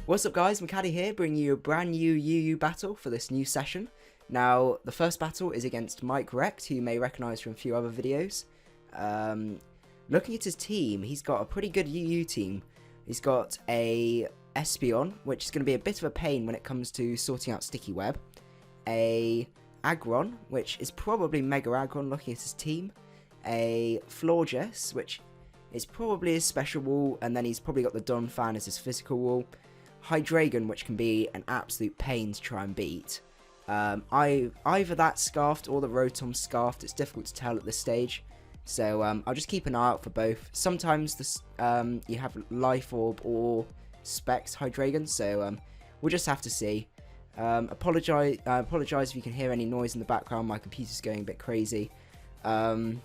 What's up guys, McCaddy here, bringing you a brand new UU battle for this new session. Now, the first battle is against Mike Rect, who you may recognise from a few other videos. Looking at his team, he's got a pretty good UU team. He's got a Espeon, which is going to be a bit of a pain when it comes to sorting out Sticky Web. A Aggron, which is probably Mega Aggron looking at his team. A Florges, which is probably his special wall, and then he's probably got the Donphan as his physical wall. Hydreigon, which can be an absolute pain to try and beat. Either that Scarfed or the Rotom Scarfed, it's difficult to tell at this stage. So I'll just keep an eye out for both. Sometimes this, you have Life Orb or Specs Hydreigon, so we'll just have to see. Apologise if you can hear any noise in the background, my computer's going a bit crazy. And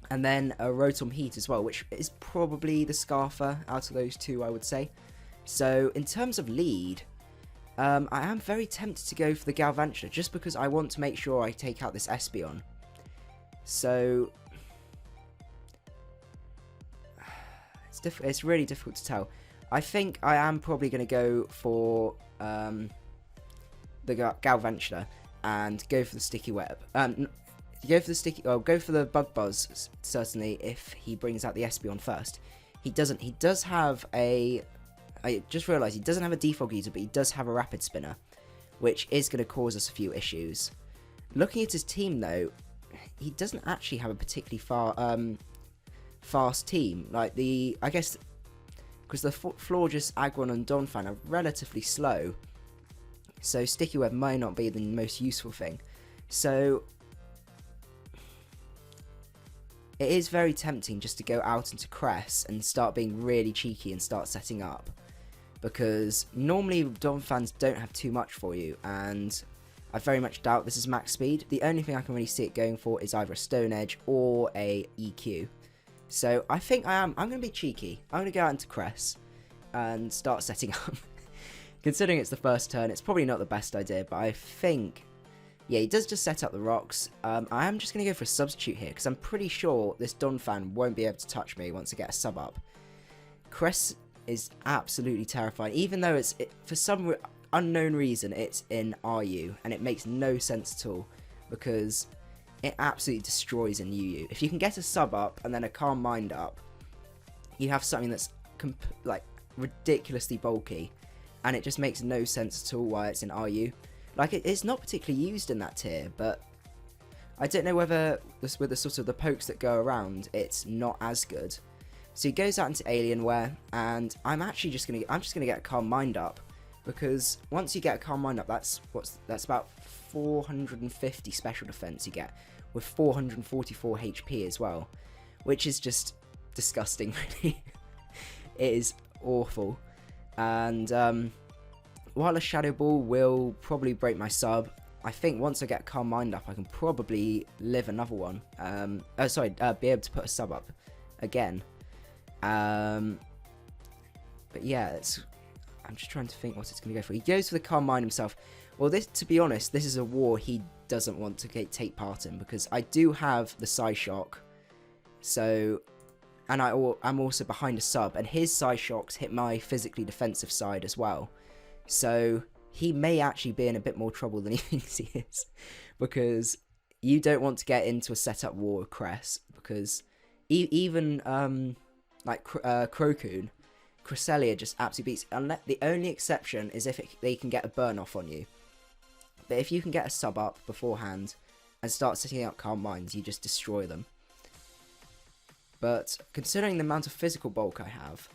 then a Rotom Heat as well, which is probably the Scarfer out of those two, I would say. So, in terms of lead, I am very tempted to go for the Galvantula, just because I want to make sure I take out this Espeon. So, it's really difficult to tell. I think I am probably going to go for the Galvantula and go for the Sticky Web. Go for the Bug Buzz, certainly, if he brings out the Espeon first. He doesn't. He does have a... I just realised he doesn't have a Defog Eater, but he does have a Rapid Spinner, which is going to cause us a few issues. Looking at his team, though, he doesn't actually have a particularly fast team. Like I guess, because the Florges, Aggron, and Donphan are relatively slow, so Sticky Web might not be the most useful thing. So it is very tempting just to go out into Cress and start being really cheeky and start setting up. Because normally Donphans don't have too much for you, and I very much doubt this is max speed. The only thing I can really see it going for is either a Stone Edge or a EQ. So I think I'm going to be cheeky. I'm going to go out into Cress and start setting up. Considering it's the first turn, it's probably not the best idea, but I think... yeah, he does just set up the rocks. I am just going to go for a substitute here, because I'm pretty sure this Donphan won't be able to touch me once I get a sub up. Cress is absolutely terrifying, even though for some unknown reason it's in RU, and it makes no sense at all, because it absolutely destroys in UU. If you can get a sub up and then a Calm Mind up, you have something that's like ridiculously bulky, and it just makes no sense at all why it's in RU. Like, it's not particularly used in that tier, but I don't know whether with the sort of the pokes that go around, it's not as good. So he goes out into Alienware, and I'm just gonna get a Calm Mind up, because once you get a Calm Mind up, that's about 450 special defense you get, with 444 HP as well, which is just disgusting, really. It is awful, and while a Shadow Ball will probably break my sub, I think once I get Calm Mind up, I can probably live another one. Be able to put a sub up again. But yeah, I'm just trying to think what it's going to go for. He goes for the Calm Mind himself. Well, to be honest, this is a war he doesn't want to take part in, because I do have the Psyshock. So, and I'm also behind a sub, and his Psyshocks hit my physically defensive side as well. So he may actually be in a bit more trouble than he thinks he is, because you don't want to get into a setup war with Cress, because even like Crocoon, Cresselia just absolutely beats. The only exception is if they can get a burn off on you. But if you can get a sub up beforehand and start setting up Calm Minds, you just destroy them. But considering the amount of physical bulk I have,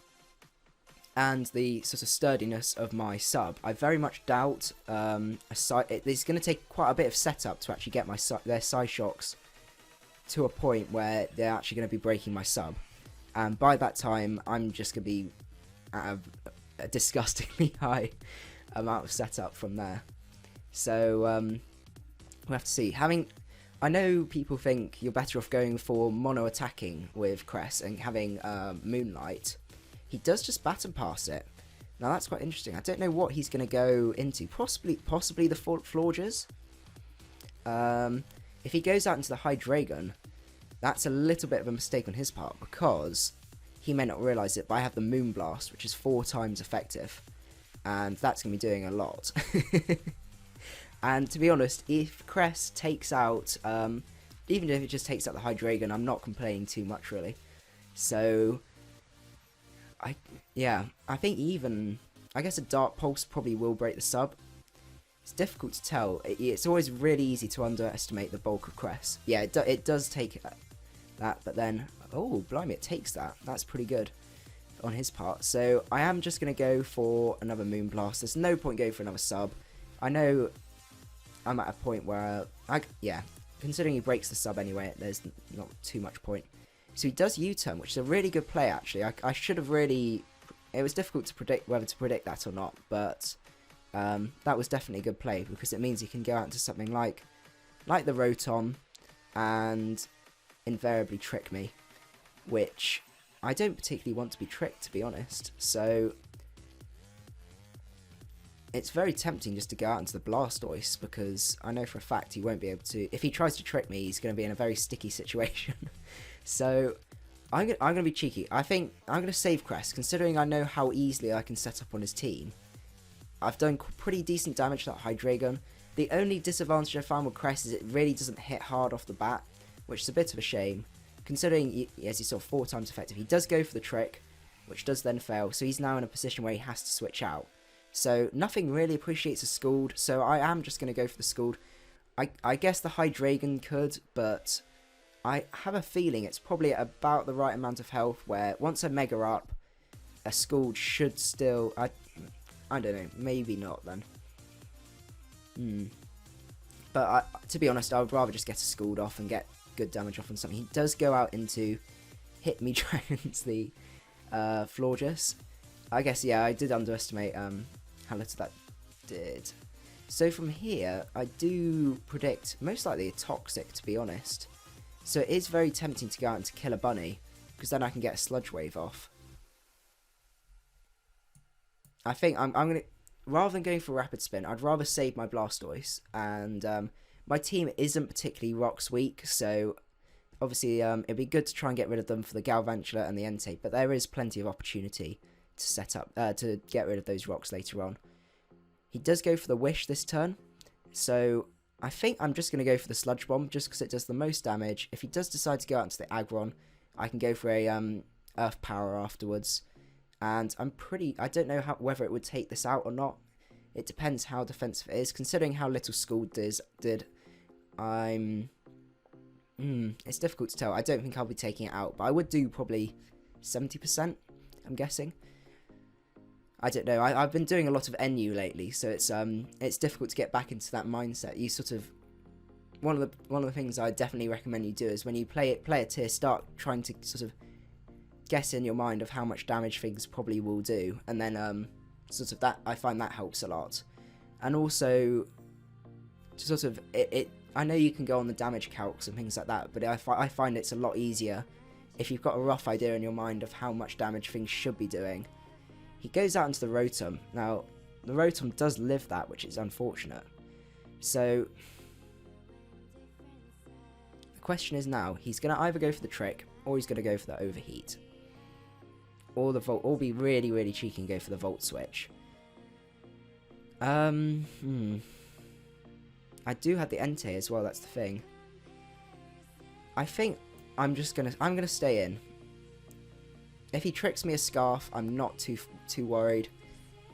and the sort of sturdiness of my sub, I very much doubt it's going to take quite a bit of setup to actually get their Psyshocks to a point where they're actually going to be breaking my sub. And by that time, I'm just going to be at a disgustingly high amount of setup from there. So we'll have to see. I know people think you're better off going for mono attacking with Cress and having Moonlight. He does just baton pass it. Now that's quite interesting. I don't know what he's going to go into. Possibly the Florges. If he goes out into the Hydreigon, that's a little bit of a mistake on his part, because he may not realise it, but I have the Moonblast, which is 4 times effective. and that's going to be doing a lot. And to be honest, if Cress takes out, even if it just takes out the Hydreigon, I'm not complaining too much really. So, I think even, I guess a Dark Pulse probably will break the sub. It's difficult to tell. It's always really easy to underestimate the bulk of Cress. Yeah, it does take that, but then, oh, blimey, it takes that. That's pretty good on his part. So, I am just going to go for another Moonblast. There's no point going for another sub. I know I'm at a point where, considering he breaks the sub anyway, there's not too much point. So he does U-turn, which is a really good play, actually. I should have really... It was difficult to predict whether to predict that or not, but that was definitely a good play, because it means he can go out into something like the Rotom and invariably trick me, which I don't particularly want to be tricked, to be honest. So it's very tempting just to go out into the Blastoise, because I know for a fact he won't be able to... If he tries to trick me, he's going to be in a very sticky situation. So I'm going to be cheeky. I think I'm going to save Cress, considering I know how easily I can set up on his team. I've done pretty decent damage to that Hydreigon. The only disadvantage I found with Cress is it really doesn't hit hard off the bat, which is a bit of a shame, considering, as you saw, 4 times effective. He does go for the trick, which does then fail, so he's now in a position where he has to switch out. So nothing really appreciates a Scald, so I am just going to go for the Scald. I guess the Hydreigon could, but I have a feeling it's probably at about the right amount of health, where once I Mega up, a Scald should still... I don't know, maybe not then. But to be honest, I would rather just get a Scald off and get good damage off on something. He does go out into Hit Me Dragons, the Florges. I guess, yeah, I did underestimate how little that did. So from here, I do predict most likely a Toxic, to be honest. So it is very tempting to go out into Killer Bunny, because then I can get a Sludge Wave off. I think I'm going to, rather than going for Rapid Spin, I'd rather save my Blastoise. And my team isn't particularly Rocks weak, so obviously it'd be good to try and get rid of them for the Galvantula and the Entei, but there is plenty of opportunity to set up, to get rid of those rocks later on. He does go for the Wish this turn, so I think I'm just going to go for the Sludge Bomb, just because it does the most damage. If he does decide to go out into the Aggron, I can go for a Earth Power afterwards. And I don't know whether it would take this out or not. It depends how defensive it is. Considering how little Scald did, it's difficult to tell. I don't think I'll be taking it out, but I would do probably 70%, I'm guessing. I don't know. I've been doing a lot of NU lately, so it's difficult to get back into that mindset. You sort of... One of the things I definitely recommend you do is when you play a tier, start trying to sort of guess in your mind of how much damage things probably will do, and then sort of that, I find that helps a lot. And also to sort of I know you can go on the damage calcs and things like that, but I find it's a lot easier if you've got a rough idea in your mind of how much damage things should be doing. He goes out into the Rotom. Now the Rotom does live that, which is unfortunate. So the question is now, he's going to either go for the trick or he's going to go for the Overheat. Or the Volt, or be really, really cheeky and go for the Volt Switch. I do have the Entei as well, that's the thing. I think I'm gonna stay in. If he tricks me a Scarf, I'm not too worried.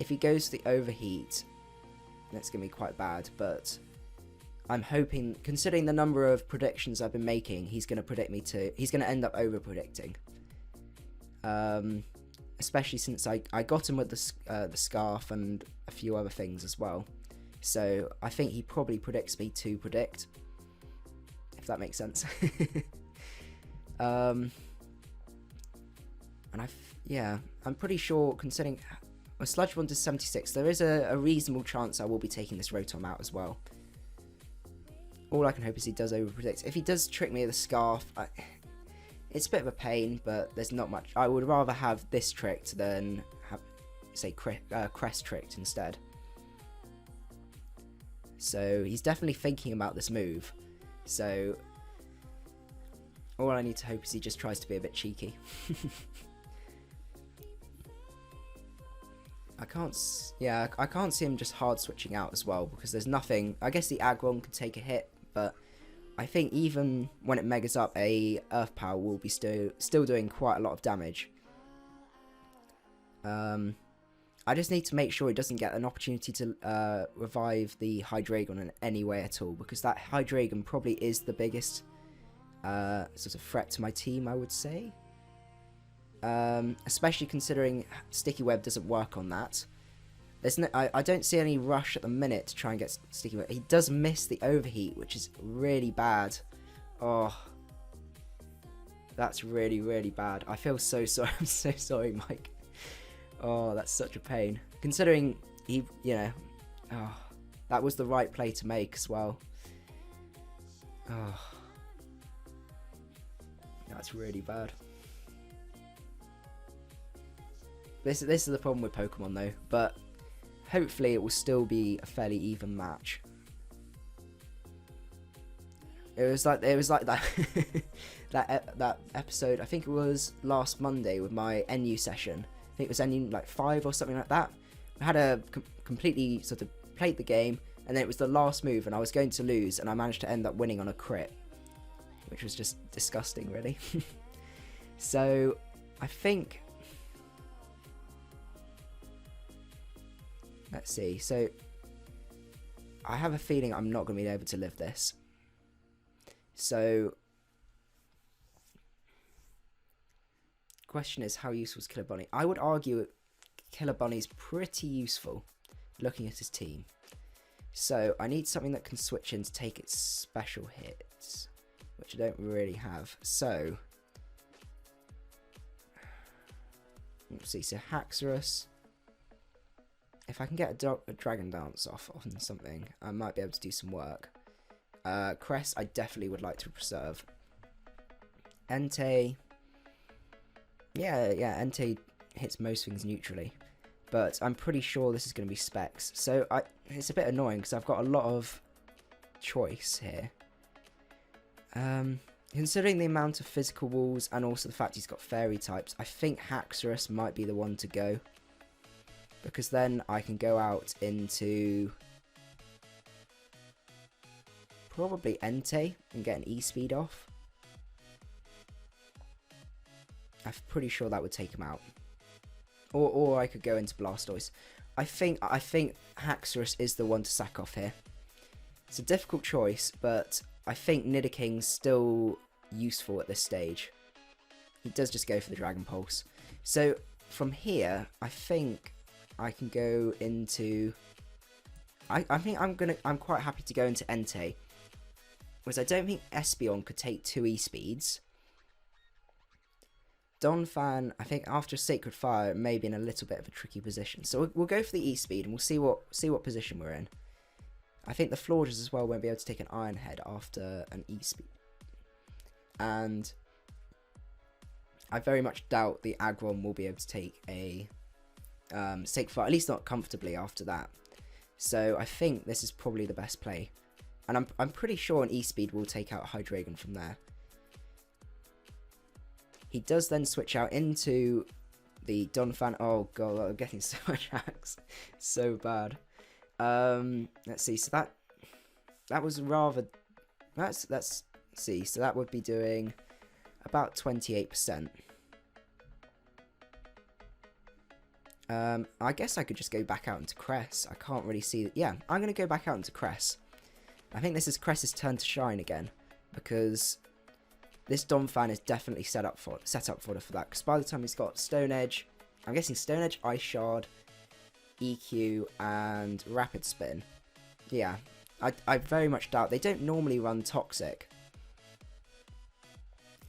If he goes to the Overheat, that's gonna be quite bad, but I'm hoping, considering the number of predictions I've been making, he's gonna end up over predicting. Especially since I got him with the Scarf and a few other things as well. So I think he probably predicts me to predict, if that makes sense. And I'm pretty sure, considering my Sludge Bond is 76, there is a reasonable chance I will be taking this Rotom out as well. All I can hope is he does over predict. If he does trick me with a Scarf, it's a bit of a pain, but there's not much. I would rather have this tricked than have, say, Crest tricked instead. So he's definitely thinking about this move. So all I need to hope is he just tries to be a bit cheeky. I can't see him just hard switching out as well, because there's nothing. I guess the Aggron could take a hit, but I think even when it megas up, a Earth Power will be still doing quite a lot of damage. I just need to make sure he doesn't get an opportunity to revive the Hydreigon in any way at all, because that Hydreigon probably is the biggest sort of threat to my team, I would say. Especially considering Sticky Web doesn't work on that. I don't see any rush at the minute to try and get Sticky Web. He does miss the Overheat, which is really bad. Oh, that's really, really bad. I feel so sorry. I'm so sorry, Mike. Oh, that's such a pain. Considering he, oh, that was the right play to make as well. Oh, that's really bad. This is the problem with Pokemon though, but hopefully it will still be a fairly even match. It was like that that episode. I think it was last Monday with my NU session. I think it was NU like 5 or something like that. I had a completely sort of played the game, and then it was the last move, and I was going to lose, and I managed to end up winning on a crit, which was just disgusting, really. So I think. Let's see. So I have a feeling I'm not going to be able to live this. So question is, how useful is Killer Bunny? I would argue Killer Bunny's pretty useful looking at his team. So I need something that can switch in to take its special hits, which I don't really have. So let's see. So Haxorus. If I can get a Dragon Dance off on something, I might be able to do some work. Cress, I definitely would like to preserve. Entei. Yeah, Entei hits most things neutrally. But I'm pretty sure this is going to be Specs. So it's a bit annoying because I've got a lot of choice here. Considering the amount of physical walls and also the fact he's got fairy types, I think Haxorus might be the one to go. Because then I can go out into probably Entei and get an E-Speed off. I'm pretty sure that would take him out. Or I could go into Blastoise. I think Haxorus is the one to sack off here. It's a difficult choice, but I think Nidoking's still useful at this stage. He does just go for the Dragon Pulse. So from here, I think I can go into. I think I'm quite happy to go into Entei, because I don't think Espeon could take 2 E-Speeds. Donphan, I think after Sacred Fire, may be in a little bit of a tricky position. So we'll go for the E-Speed and we'll see what position we're in. I think the Florges as well won't be able to take an Iron Head after an E-Speed, and I very much doubt the Aggron will be able to take a Sacred Fire, at least not comfortably after that. So I think this is probably the best play, and I'm pretty sure an E-Speed will take out Hydreigon from there. He does then switch out into the Donphan. Oh god, I'm getting so much hacks, so bad. Let's see. So that was rather. Let's see. So that would be doing about 28%. I guess I could just go back out into Cress. I can't really see. Yeah, I'm going to go back out into Cress. I think this is Cress's turn to shine again, because this Donphan is definitely set up for that. Because by the time he's got Stone Edge, I'm guessing Stone Edge, Ice Shard, EQ, and Rapid Spin. Yeah, I very much doubt. They don't normally run Toxic.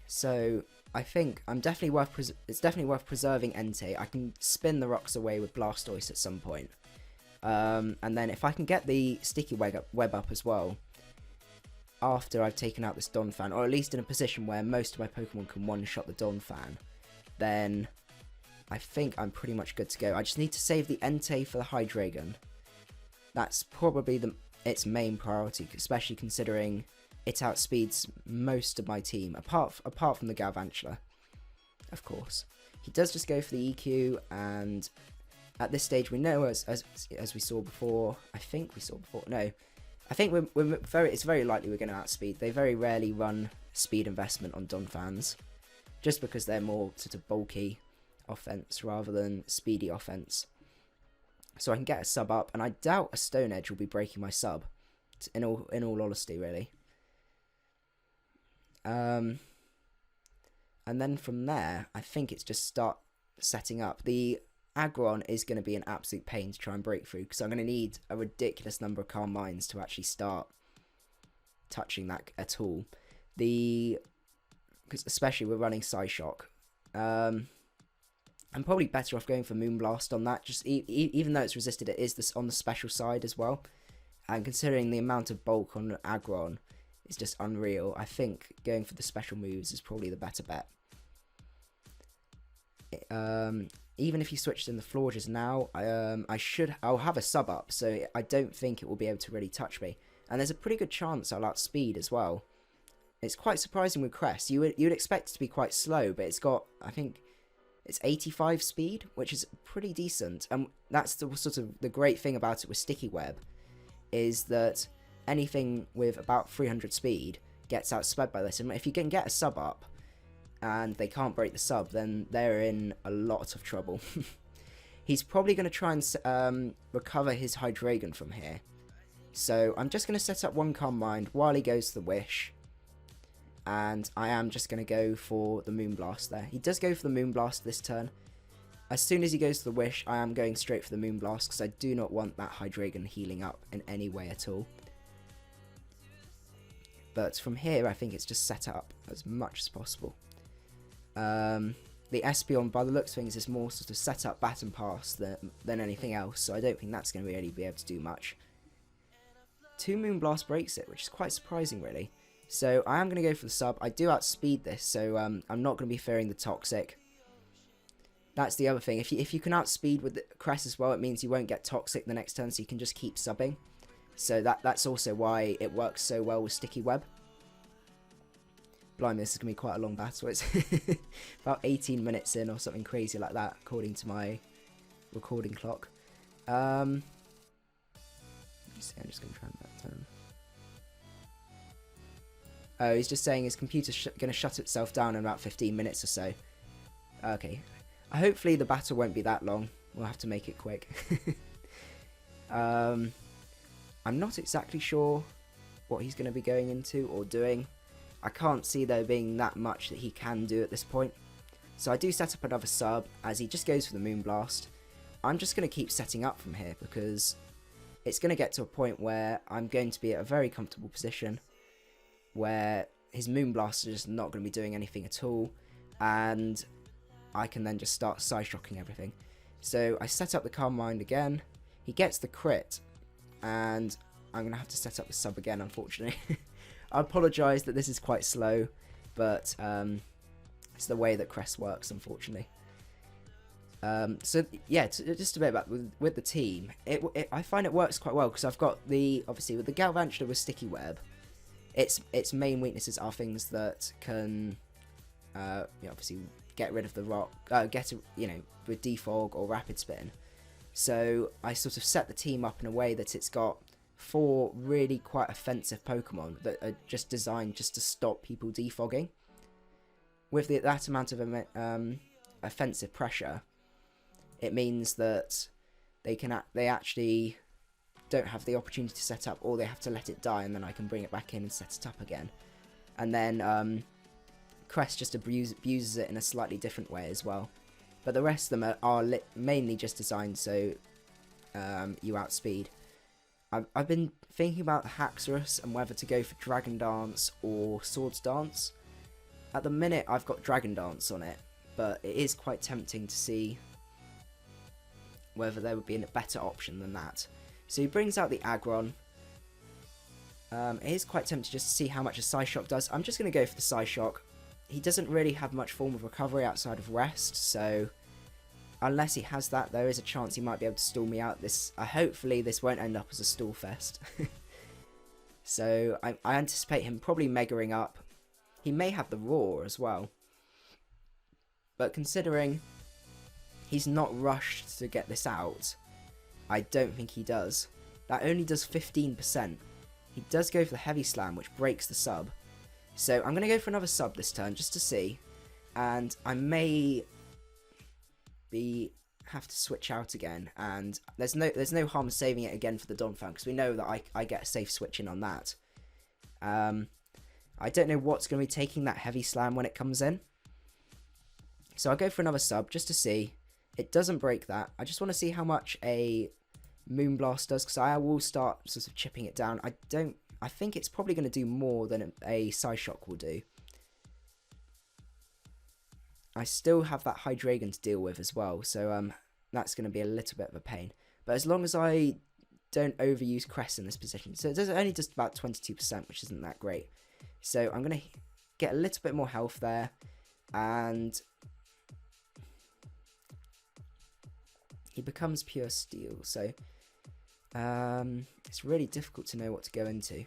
So I think it's definitely worth preserving Entei. I can spin the rocks away with Blastoise at some point. And then if I can get the Sticky Web up as well, after I've taken out this Donphan, or at least in a position where most of my Pokemon can one-shot the Donphan, then I think I'm pretty much good to go. I just need to save the Entei for the Hydreigon. That's probably its main priority, especially considering it outspeeds most of my team, apart from the Galvantula, of course. He does just go for the EQ, and at this stage we know, as we saw before, I think it's very likely we're going to outspeed. They very rarely run speed investment on Donphans, just because they're more sort of bulky offense rather than speedy offense. So I can get a sub up, and I doubt a Stone Edge will be breaking my sub, in all honesty, really. And then from there, I think it's just start setting up. The Aggron is going to be an absolute pain to try and break through, because I'm going to need a ridiculous number of Calm Minds to actually start touching that at all. Because especially we're running Psyshock. I'm probably better off going for Moonblast on that. Just even though it's resisted, it is on the special side as well. And considering the amount of bulk on Aggron is just unreal, I think going for the special moves is probably the better bet. Even if you switched in the Florges now, I'll have a sub up, so I don't think it will be able to really touch me. And there's a pretty good chance I'll outspeed as well. It's quite surprising with Cress. You would expect it to be quite slow, but it's got, I think, it's 85 speed, which is pretty decent. And that's the sort of the great thing about it with Sticky Web, is that anything with about 300 speed gets outsped by this. And if you can get a sub up and they can't break the sub, then they're in a lot of trouble. He's probably going to try and recover his Hydreigon from here. So I'm just going to set up one Calm Mind while he goes to the Wish. And I am just going to go for the Moonblast there. He does go for the Moonblast this turn. As soon as he goes to the Wish, I am going straight for the Moonblast, because I do not want that Hydreigon healing up in any way at all. But from here, I think it's just set up as much as possible. The Espeon, by the looks of things, is more sort of set up bat and pass than anything else, so I don't think that's going to really be able to do much. 2 Moonblast breaks it, which is quite surprising, really. So I am going to go for the sub. I do outspeed this, so I'm not going to be fearing the Toxic. That's the other thing. If you can outspeed with the Cress as well, it means you won't get Toxic the next turn, so you can just keep subbing. So that's also why it works so well with Sticky Web. Blimey, this is going to be quite a long battle. It's about 18 minutes in or something crazy like that, according to my recording clock. I'm just going to try and that turn. Oh, he's just saying his computer's going to shut itself down in about 15 minutes or so. Okay. Hopefully the battle won't be that long. We'll have to make it quick. I'm not exactly sure what he's going to be going into or doing. I can't see there being that much that he can do at this point. So I do set up another sub as he just goes for the Moonblast. I'm just going to keep setting up from here, because it's going to get to a point where I'm going to be at a very comfortable position where his Moonblast is just not going to be doing anything at all, and I can then just start Psyshocking everything. So I set up the Calm Mind again, he gets the crit, and I'm going to have to set up the sub again, unfortunately. I apologise that this is quite slow, but it's the way that Cress works, unfortunately. So yeah, just a bit about with the team, I find it works quite well, because I've got obviously with the Galvantula with Sticky Web, its main weaknesses are things that can obviously get rid of the rock, with defog or rapid spin. So I sort of set the team up in a way that it's got 4 really quite offensive Pokemon that are just designed just to stop people defogging. With that amount of offensive pressure, it means that they actually don't have the opportunity to set up, or they have to let it die, and then I can bring it back in and set it up again. And then Cress just abuses it in a slightly different way as well. But the rest of them are mainly just designed so you outspeed. I've been thinking about Haxorus and whether to go for Dragon Dance or Swords Dance. At the minute, I've got Dragon Dance on it, but it is quite tempting to see whether there would be a better option than that. So he brings out the Aggron. It is quite tempting just to see how much a Psyshock does. I'm just going to go for the Psyshock. He doesn't really have much form of recovery outside of Rest, so unless he has that, there is a chance he might be able to stall me out. Hopefully this won't end up as a stall fest. So I anticipate him probably megaing up. He may have the Roar as well. But considering he's not rushed to get this out. I don't think he does. That only does 15%. He does go for the heavy slam, which breaks the sub. So I'm going to go for another sub this turn just to see. And I may have to switch out again. And there's no harm saving it again for the Donphan, because we know that I get a safe switch in on that. I don't know what's going to be taking that heavy slam when it comes in. So I'll go for another sub just to see. It doesn't break that. I just want to see how much a Moonblast does, because I will start sort of chipping it down. I think it's probably going to do more than a Psyshock will do. I still have that Hydreigon to deal with as well, so that's going to be a little bit of a pain. But as long as I don't overuse Cress in this position, so it does only just about 22%, which isn't that great. So I'm going to get a little bit more health there, and he becomes pure steel, so it's really difficult to know what to go into.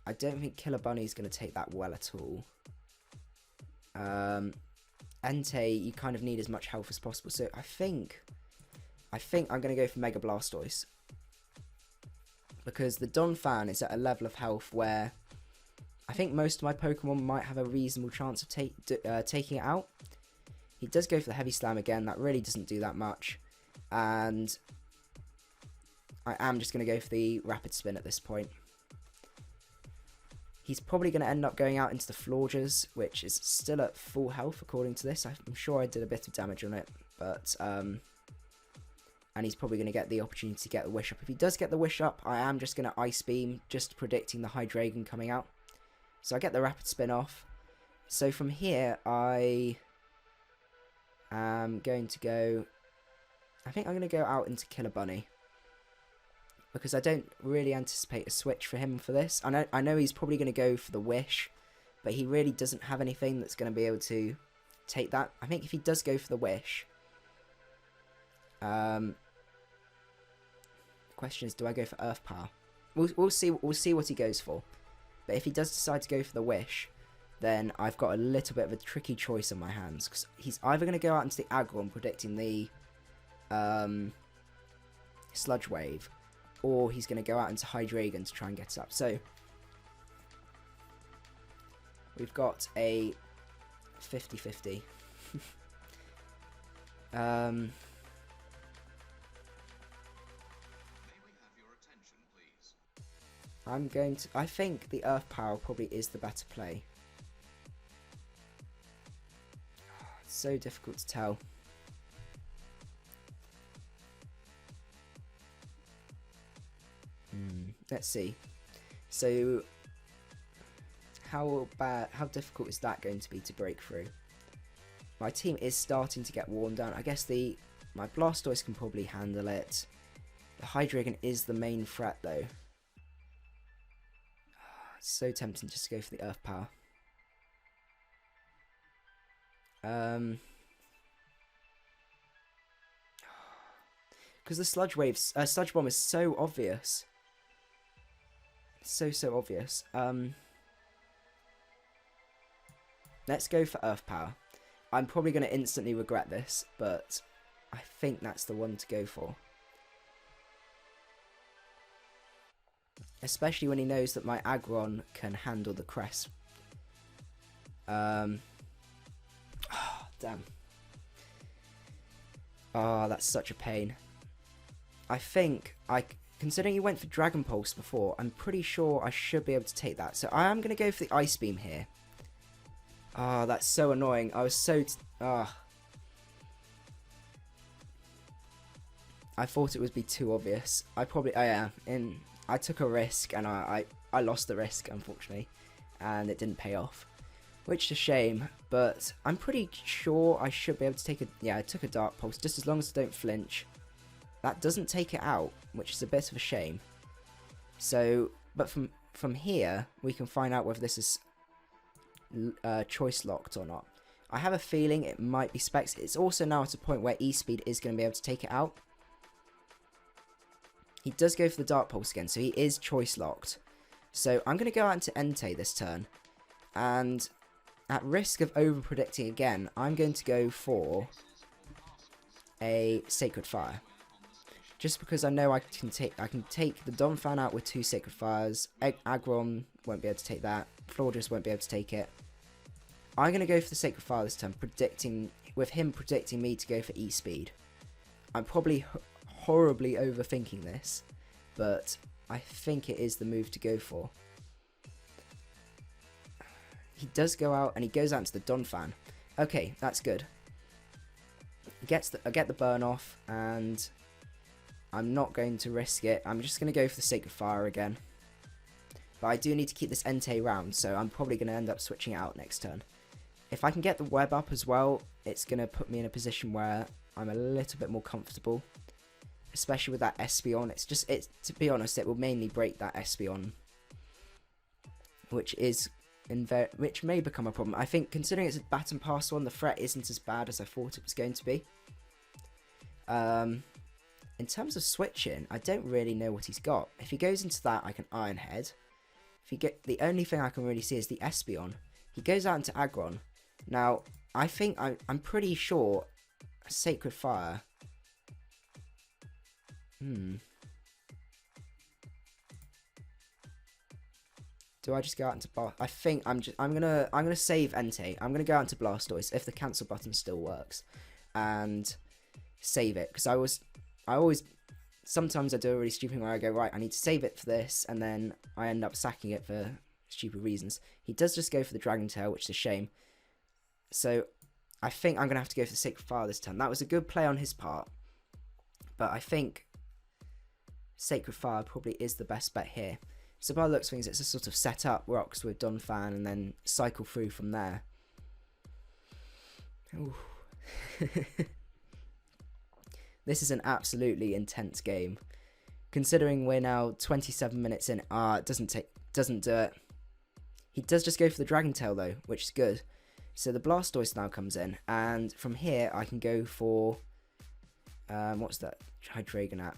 I don't think Killer Bunny is going to take that well at all. Entei, you kind of need as much health as possible, so I think I'm going to go for Mega Blastoise, because the Donphan is at a level of health where I think most of my Pokemon might have a reasonable chance of taking it out. He does go for the Heavy Slam again. That really doesn't do that much. And I am just going to go for the Rapid Spin at this point. He's probably going to end up going out into the Florges, which is still at full health according to this. I'm sure I did a bit of damage on it, but and he's probably going to get the opportunity to get the Wish Up. If he does get the Wish Up, I am just going to Ice Beam, just predicting the Hydreigon coming out. So I get the Rapid Spin off. So from here, I am going to go... I think I'm going to go out into Killer Bunny, because I don't really anticipate a switch for him for this. I know he's probably going to go for the Wish, but he really doesn't have anything that's going to be able to take that. I think if he does go for the Wish... the question is, do I go for Earth Power? We'll see what he goes for. But if he does decide to go for the Wish, then I've got a little bit of a tricky choice on my hands, because he's either going to go out into the Aggron, predicting the Sludge Wave, or he's going to go out into Hydreigon to try and get it up. So we've got a 50-50. I think the Earth Power probably is the better play. It's so difficult to tell. Let's see. So how difficult is that going to be to break through? My team is starting to get worn down. I guess my Blastoise can probably handle it. The Hydreigon is the main threat though. It's so tempting just to go for the Earth Power. Because the Sludge Bomb is so obvious. So obvious. Let's go for Earth Power. I'm probably going to instantly regret this, but I think that's the one to go for. Especially when he knows that my Aggron can handle the Cress. Oh, damn. Oh, that's such a pain. I think, considering he went for Dragon Pulse before, I'm pretty sure I should be able to take that. So I am going to go for the Ice Beam here. Oh, that's so annoying. I was so... I thought it would be too obvious. I took a risk, and I lost the risk, unfortunately, and it didn't pay off, which is a shame, but I'm pretty sure I should be able to take a... Yeah, I took a Dark Pulse, just as long as I don't flinch. That doesn't take it out, which is a bit of a shame. So, but from here, we can find out whether this is choice locked or not. I have a feeling it might be Specs. It's also now at a point where E-Speed is going to be able to take it out. He does go for the Dark Pulse again, so he is choice locked. So I'm going to go out into Entei this turn. And at risk of over-predicting again, I'm going to go for a Sacred Fire. Just because I know I can take the Donphan out with 2 Sacred Fires. Aggron won't be able to take that. Florges won't be able to take it. I'm going to go for the Sacred Fire this time, with him predicting me to go for E-Speed. I'm probably horribly overthinking this, but I think it is the move to go for. He does go out, and he goes out into the Donphan. Okay, that's good. I get the burn off, and I'm not going to risk it. I'm just going to go for the Sacred Fire again. But I do need to keep this Entei round, so I'm probably going to end up switching out next turn. If I can get the web up as well, it's going to put me in a position where I'm a little bit more comfortable. Especially with that Espeon. To be honest, it will mainly break that Espeon. Which may become a problem. I think considering it's a Baton Pass one, the threat isn't as bad as I thought it was going to be. In terms of switching, I don't really know what he's got. If he goes into that, I can Iron Head. The only thing I can really see is the Espeon. He goes out into Aggron. Now, I think I'm pretty sure a Sacred Fire. Do I just go out into I think I'm gonna save Entei. I'm gonna go out into Blastoise if the cancel button still works, and save it, because sometimes I do a really stupid where I go, right, I need to save it for this, and then I end up sacking it for stupid reasons. He does just go for the Dragon Tail, which is a shame. So I think I'm gonna have to go for the Sacred Fire this time. That was a good play on his part, but I think Sacred Fire probably is the best bet here. So by the looks of things, it's a sort of set up rocks with Donphan and then cycle through from there. This is an absolutely intense game. Considering we're now 27 minutes in, it doesn't do it. He does just go for the Dragon Tail though, which is good. So the Blastoise now comes in, and from here I can go for what's that Hydreigon at?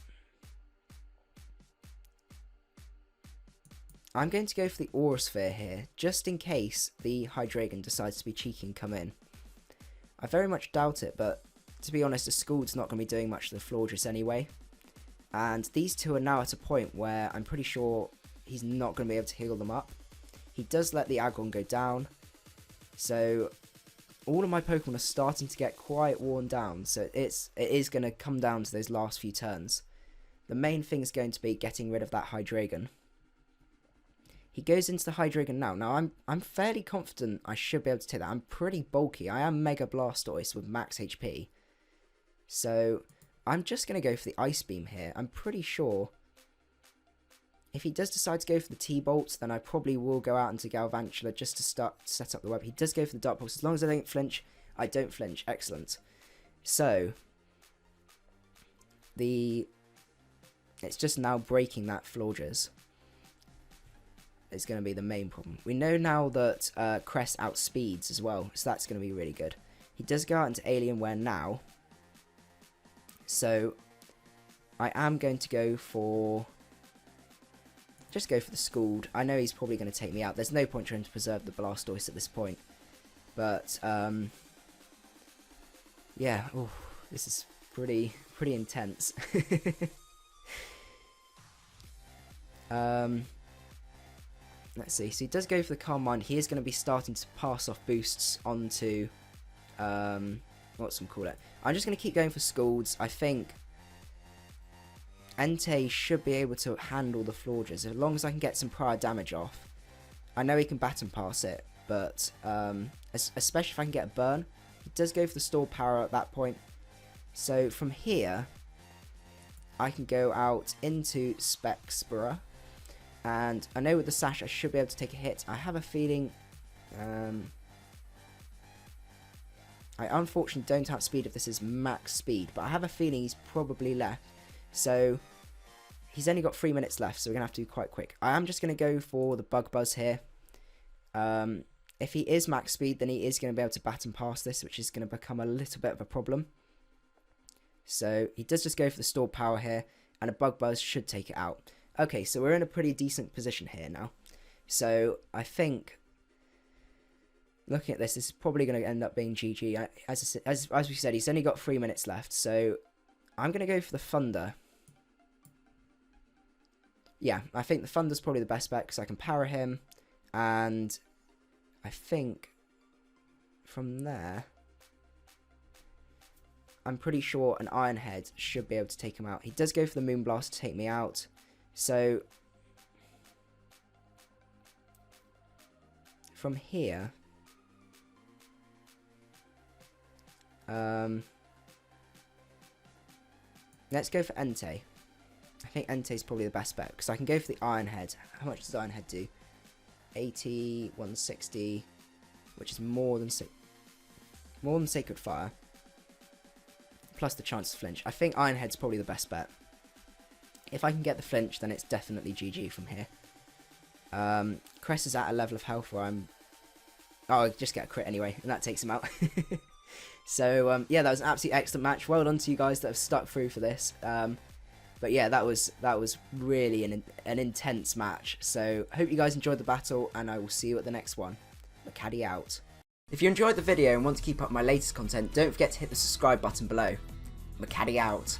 I'm going to go for the Aura Sphere here, just in case the Hydreigon decides to be cheeky and come in. I very much doubt it, but to be honest, the Scald's not going to be doing much to the Florges anyway. And these two are now at a point where I'm pretty sure he's not going to be able to heal them up. He does let the Aggron go down, so all of my Pokemon are starting to get quite worn down, so it is going to come down to those last few turns. The main thing is going to be getting rid of that Hydreigon. He goes into the Hydreigon now. Now, I'm fairly confident I should be able to take that. I'm pretty bulky. I am Mega Blastoise with max HP. So, I'm just going to go for the Ice Beam here. I'm pretty sure if he does decide to go for the T-Bolt, then I probably will go out into Galvantula just to set up the web. He does go for the Dark Pulse. As long as I don't flinch, I don't flinch. Excellent. So, it's just now breaking that Florges. Is going to be the main problem. We know now that Cress outspeeds as well, so that's going to be really good. He does go out into Alienware now, so I am going to go for the Scald. I know he's probably going to take me out. There's no point trying to preserve the Blastoise at this point, but yeah, this is pretty intense. Let's see. So he does go for the Calm Mind. He is going to be starting to pass off boosts onto what's some call it. I'm just going to keep going for Scalds. I think Entei should be able to handle the Florges as long as I can get some prior damage off. I know he can Baton Pass it, but especially if I can get a burn. He does go for the Store Power at that point. So from here, I can go out into Spexborough. And I know with the Sash I should be able to take a hit. I have a feeling I unfortunately don't outspeed if this is max speed, but I have a feeling he's probably left. So he's only got 3 minutes left, so we're going to have to do quite quick. I am just going to go for the Bug Buzz here. If he is max speed, then he is going to be able to Baton Pass this, which is going to become a little bit of a problem. So he does just go for the Stored Power here, and a Bug Buzz should take it out. Okay, so we're in a pretty decent position here now. So I think looking at this, this is probably going to end up being GG. As we said, he's only got 3 minutes left, so I'm going to go for the Thunder. Yeah, I think the Thunder's probably the best bet because I can power him, and I think from there, I'm pretty sure an Iron Head should be able to take him out. He does go for the Moonblast to take me out, so from here, let's go for Entei. I think Entei's probably the best bet because I can go for the Iron Head. How much does Iron Head do? 80, 160, which is more than Sacred Fire, plus the chance to flinch. I think Iron Head's probably the best bet. If I can get the flinch, then it's definitely GG from here. Cress is at a level of health where I'm... Oh, I'll just get a crit anyway, and that takes him out. So, yeah, that was an absolutely excellent match. Well done to you guys that have stuck through for this. But yeah, that was really an intense match. So, hope you guys enjoyed the battle, and I will see you at the next one. Macaddy out. If you enjoyed the video and want to keep up my latest content, don't forget to hit the subscribe button below. Macaddy out.